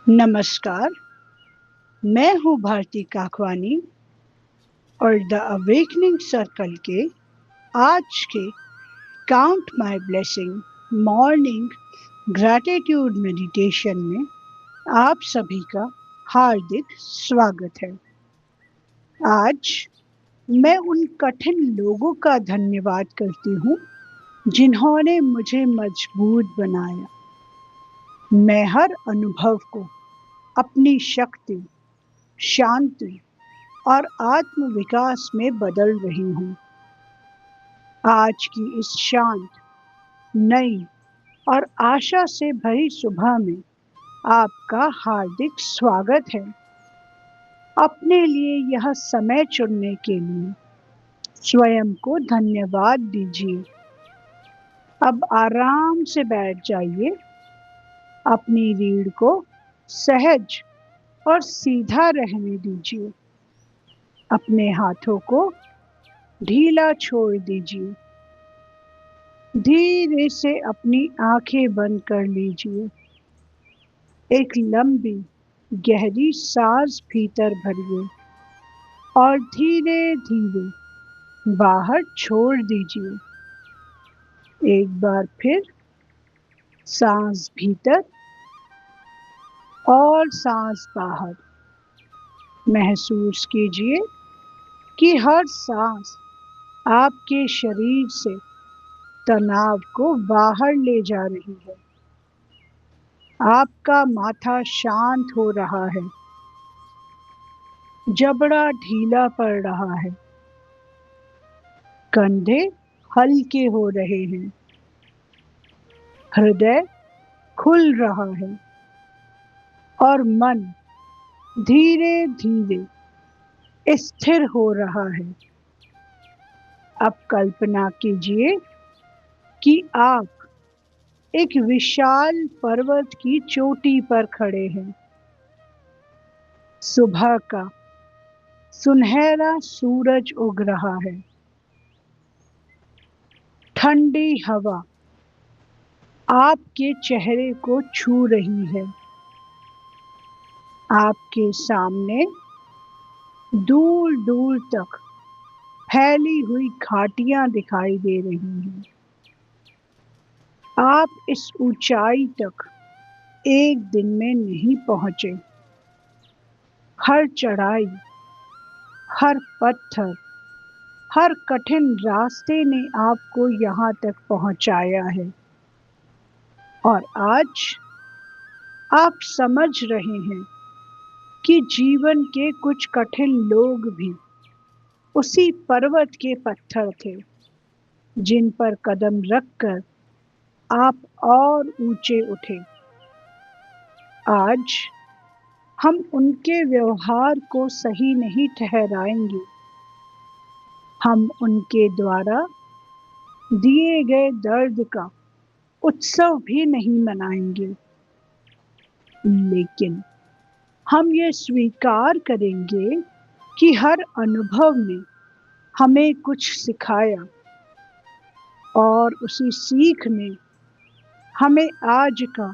नमस्कार, मैं हूँ भारती काकवानी और द अवेकनिंग सर्कल के आज के count my blessing morning gratitude meditation में आप सभी का हार्दिक स्वागत है। आज मैं उन कठिन लोगों का धन्यवाद करती हूँ जिन्होंने मुझे मजबूत बनाया। मैं हर अनुभव को अपनी शक्ति, शांति और आत्मविकास में बदल रही हूँ। आज की इस शांत, नई और आशा से भरी सुबह में आपका हार्दिक स्वागत है। अपने लिए यह समय चुनने के लिए स्वयं को धन्यवाद दीजिए। अब आराम से बैठ जाइए। अपनी रीढ़ को सहज और सीधा रहने दीजिए। अपने हाथों को ढीला छोड़ दीजिए। धीरे से अपनी आंखें बंद कर लीजिए। एक लंबी गहरी सांस भीतर भरिए और धीरे धीरे बाहर छोड़ दीजिए। एक बार फिर सांस भीतर और सांस बाहर। महसूस कीजिए कि हर सांस आपके शरीर से तनाव को बाहर ले जा रही है। आपका माथा शांत हो रहा है। जबड़ा ढीला पड़ रहा है। कंधे हल्के हो रहे हैं। हृदय खुल रहा है और मन धीरे धीरे स्थिर हो रहा है। अब कल्पना कीजिए कि आप एक विशाल पर्वत की चोटी पर खड़े हैं। सुबह का सुनहरा सूरज उग रहा है। ठंडी हवा आपके चेहरे को छू रही है। आपके सामने दूर दूर तक फैली हुई घाटियां दिखाई दे रही हैं। आप इस ऊंचाई तक एक दिन में नहीं पहुंचे। हर चढ़ाई, हर पत्थर, हर कठिन रास्ते ने आपको यहाँ तक पहुंचाया है और आज आप समझ रहे हैं कि जीवन के कुछ कठिन लोग भी उसी पर्वत के पत्थर थे जिन पर कदम रखकर आप और ऊंचे उठे। आज हम उनके व्यवहार को सही नहीं ठहराएंगे। हम उनके द्वारा दिए गए दर्द का उत्सव भी नहीं मनाएंगे, लेकिन हम ये स्वीकार करेंगे कि हर अनुभव ने हमें कुछ सिखाया और उसी सीख ने हमें आज का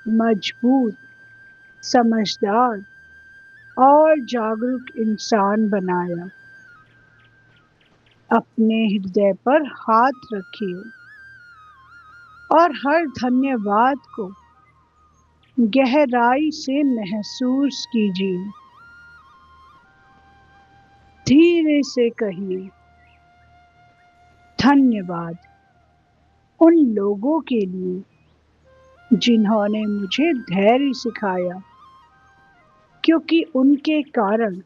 मजबूत, समझदार और जागरूक इंसान बनाया। अपने हृदय पर हाथ रखिए और हर धन्यवाद को गहराई से महसूस कीजिए। धीरे से कहिए, धन्यवाद उन लोगों के लिए जिन्होंने मुझे धैर्य सिखाया, क्योंकि उनके कारण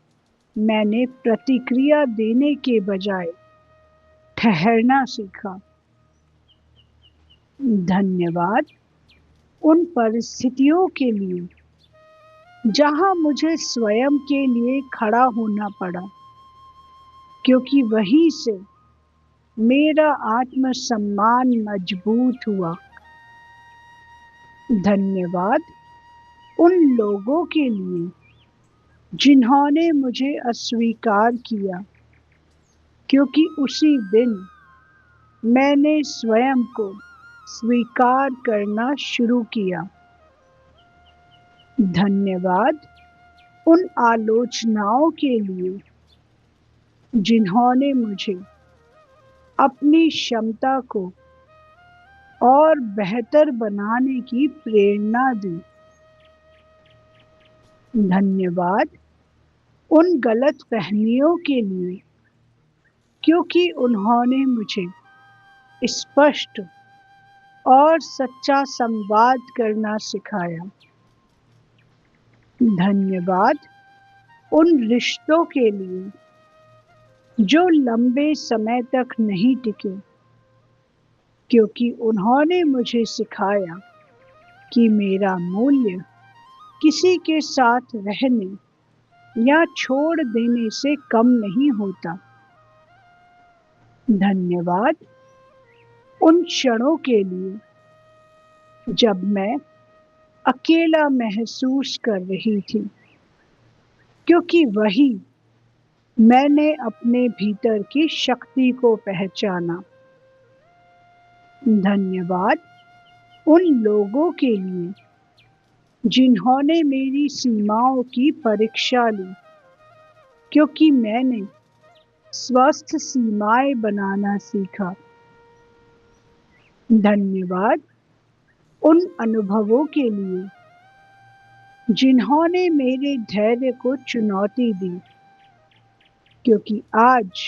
मैंने प्रतिक्रिया देने के बजाय ठहरना सीखा। धन्यवाद उन परिस्थितियों के लिए जहां मुझे स्वयं के लिए खड़ा होना पड़ा, क्योंकि वहीं से मेरा आत्मसम्मान मजबूत हुआ। धन्यवाद उन लोगों के लिए जिन्होंने मुझे अस्वीकार किया, क्योंकि उसी दिन मैंने स्वयं को स्वीकार करना शुरू किया। धन्यवाद उन आलोचनाओं के लिए जिन्होंने मुझे अपनी क्षमता को और बेहतर बनाने की प्रेरणा दी। धन्यवाद उन गलतफहमियों के लिए, क्योंकि उन्होंने मुझे स्पष्ट और सच्चा संवाद करना सिखाया। धन्यवाद उन रिश्तों के लिए जो लंबे समय तक नहीं टिके, क्योंकि उन्होंने मुझे सिखाया कि मेरा मूल्य किसी के साथ रहने या छोड़ देने से कम नहीं होता। धन्यवाद उन क्षणों के लिए जब मैं अकेला महसूस कर रही थी, क्योंकि वही मैंने अपने भीतर की शक्ति को पहचाना। धन्यवाद उन लोगों के लिए जिन्होंने मेरी सीमाओं की परीक्षा ली, क्योंकि मैंने स्वस्थ सीमाएं बनाना सीखा। धन्यवाद उन अनुभवों के लिए जिन्होंने मेरे धैर्य को चुनौती दी, क्योंकि आज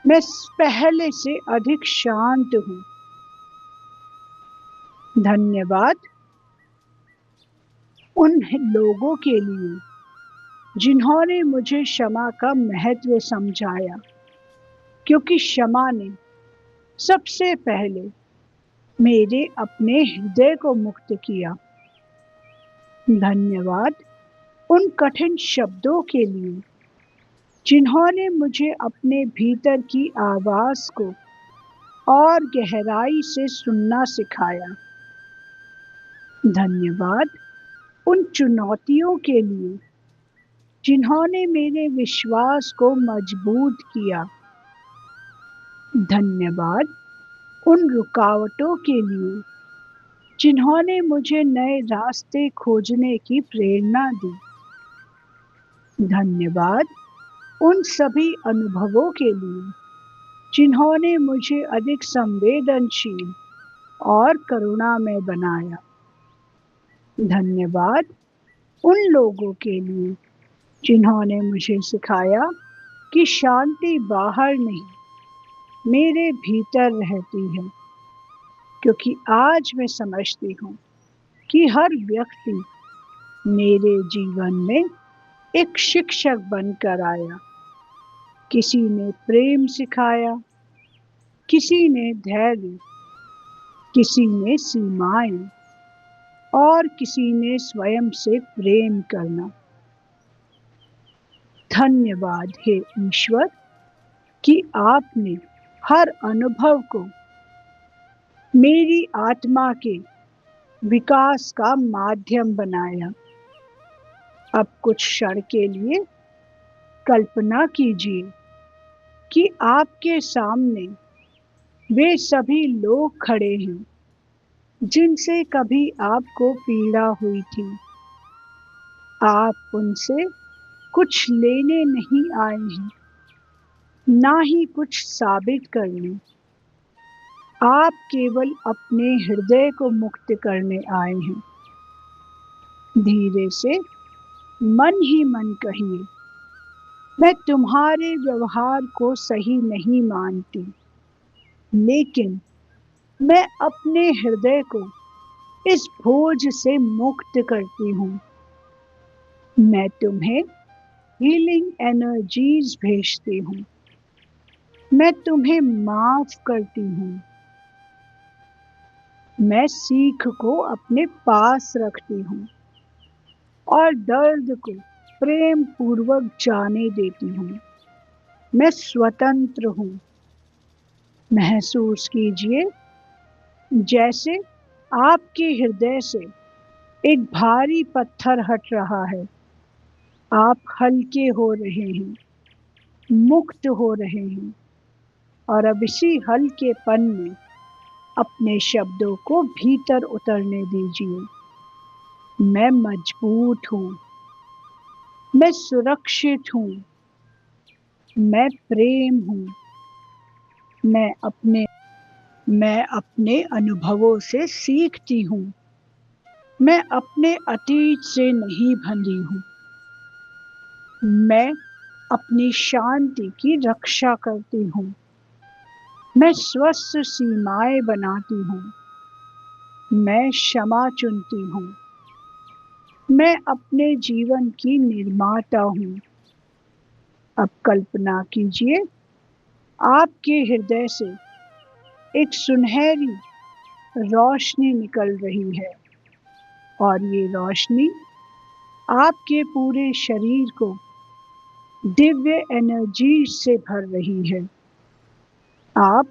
मैं पहले से अधिक शांत हूँ। धन्यवाद उन लोगों के लिए जिन्होंने मुझे क्षमा का महत्व समझाया, क्योंकि क्षमा ने सबसे पहले मेरे अपने हृदय को मुक्त किया। धन्यवाद उन कठिन शब्दों के लिए जिन्होंने मुझे अपने भीतर की आवाज को और गहराई से सुनना सिखाया। धन्यवाद उन चुनौतियों के लिए जिन्होंने मेरे विश्वास को मजबूत किया। धन्यवाद उन रुकावटों के लिए जिन्होंने मुझे नए रास्ते खोजने की प्रेरणा दी। धन्यवाद उन सभी अनुभवों के लिए जिन्होंने मुझे अधिक संवेदनशील और करुणामय बनाया। धन्यवाद उन लोगों के लिए जिन्होंने मुझे सिखाया कि शांति बाहर नहीं, मेरे भीतर रहती है, क्योंकि आज मैं समझती हूँ कि हर व्यक्ति मेरे जीवन में एक शिक्षक बनकर आया। किसी ने प्रेम सिखाया, किसी ने धैर्य, किसी ने सीमाएं और किसी ने स्वयं से प्रेम करना। धन्यवाद हे ईश्वर कि आपने हर अनुभव को मेरी आत्मा के विकास का माध्यम बनाया। अब कुछ क्षण के लिए कल्पना कीजिए कि आपके सामने वे सभी लोग खड़े हैं जिनसे कभी आपको पीड़ा हुई थी। आप उनसे कुछ लेने नहीं आए हैं, ना ही कुछ साबित करने। आप केवल अपने हृदय को मुक्त करने आए हैं। धीरे से मन ही मन कहिए, मैं तुम्हारे व्यवहार को सही नहीं मानती, लेकिन मैं अपने हृदय को इस बोझ से मुक्त करती हूँ। मैं तुम्हें हीलिंग एनर्जीज भेजती हूँ। मैं तुम्हें माफ करती हूँ। मैं सीख को अपने पास रखती हूँ और दर्द को प्रेम पूर्वक जाने देती हूँ। मैं स्वतंत्र हूँ। महसूस कीजिए जैसे आपके हृदय से एक भारी पत्थर हट रहा है। आप हल्के हो रहे हैं, मुक्त हो रहे हैं और अब इसी हल्केपन में अपने शब्दों को भीतर उतरने दीजिए। मैं मजबूत हूँ, मैं सुरक्षित हूँ, मैं प्रेम हूँ, मैं अपने मैं अपने अनुभवों से सीखती हूँ, मैं अपने अतीत से नहीं बंधी हूँ, मैं अपनी शांति की रक्षा करती हूँ, मैं स्वस्थ सीमाएं बनाती हूँ, मैं क्षमा चुनती हूँ, मैं अपने जीवन की निर्माता हूँ। अब कल्पना कीजिए, आपके हृदय से एक सुनहरी रोशनी निकल रही है और ये रोशनी आपके पूरे शरीर को दिव्य एनर्जी से भर रही है। आप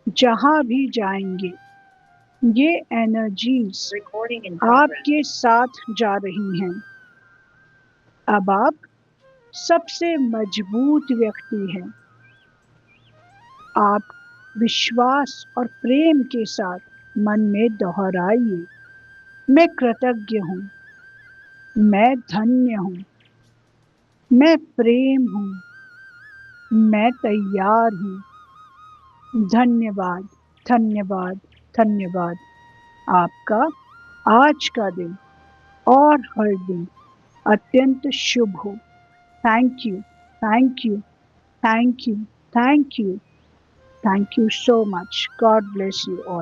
जहाँ भी जाएंगे, ये एनर्जीज आपके साथ जा रही हैं। अब आप सबसे मजबूत व्यक्ति हैं। आप विश्वास और प्रेम के साथ मन में दोहराइए, मैं कृतज्ञ हूँ, मैं धन्य हूँ, मैं प्रेम हूँ, मैं तैयार हूँ। धन्यवाद, धन्यवाद, धन्यवाद। आपका आज का दिन और हर दिन अत्यंत शुभ हो। Thank you, thank you, thank you, thank you, thank you so much. God bless you all.